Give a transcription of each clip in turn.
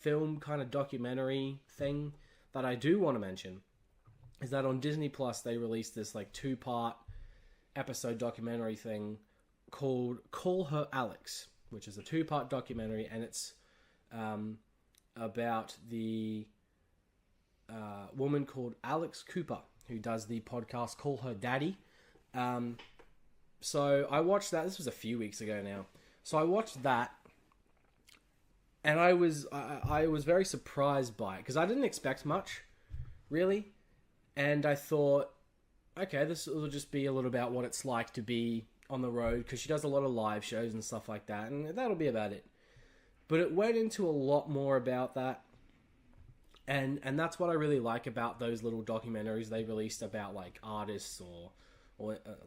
film kind of documentary thing that I do want to mention is that on Disney Plus they released this like 2-part episode documentary thing called Call Her Alex, which is a 2-part documentary, and it's about the woman called Alex Cooper, who does the podcast Call Her Daddy. So I watched that. This was a few weeks ago now. So I watched that, and I was very surprised by it because I didn't expect much, really, and I thought, okay, this will just be a little about what it's like to be on the road, because she does a lot of live shows and stuff like that, and that'll be about it. But it went into a lot more about that, and that's what I really like about those little documentaries they released about like artists or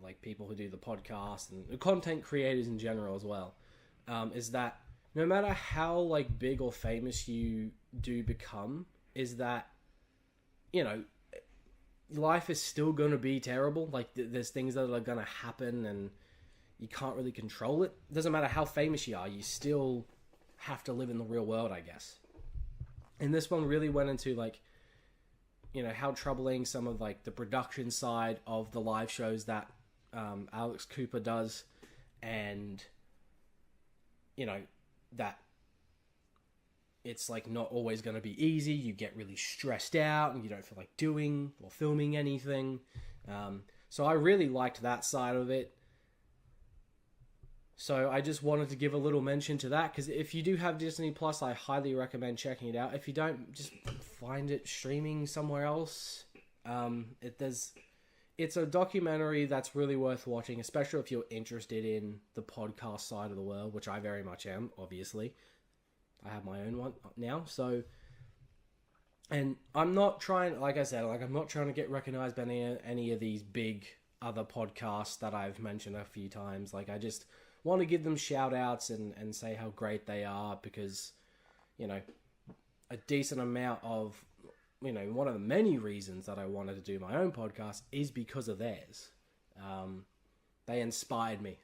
like people who do the podcast and content creators in general as well. Is that no matter how like big or famous you do become, is that, you know, life is still going to be terrible. Like there's things that are going to happen and you can't really control it. It doesn't matter how famous you are, you still have to live in the real world, I guess. And this one really went into like, you know, how troubling some of like the production side of the live shows that Alex Cooper does, and you know that it's like not always going to be easy. You get really stressed out and you don't feel like doing or filming anything. So I really liked that side of it. So I just wanted to give a little mention to that, because if you do have Disney Plus, I highly recommend checking it out. If you don't, just find it streaming somewhere else. It's a documentary that's really worth watching, especially if you're interested in the podcast side of the world, which I very much am, obviously. I have my own one now, so... And I'm not trying, like I said, I'm not trying to get recognized by any of these big other podcasts that I've mentioned a few times. Like, I just want to give them shout-outs and say how great they are, because, you know, a decent amount of... You know, one of the many reasons that I wanted to do my own podcast is because of theirs. They inspired me.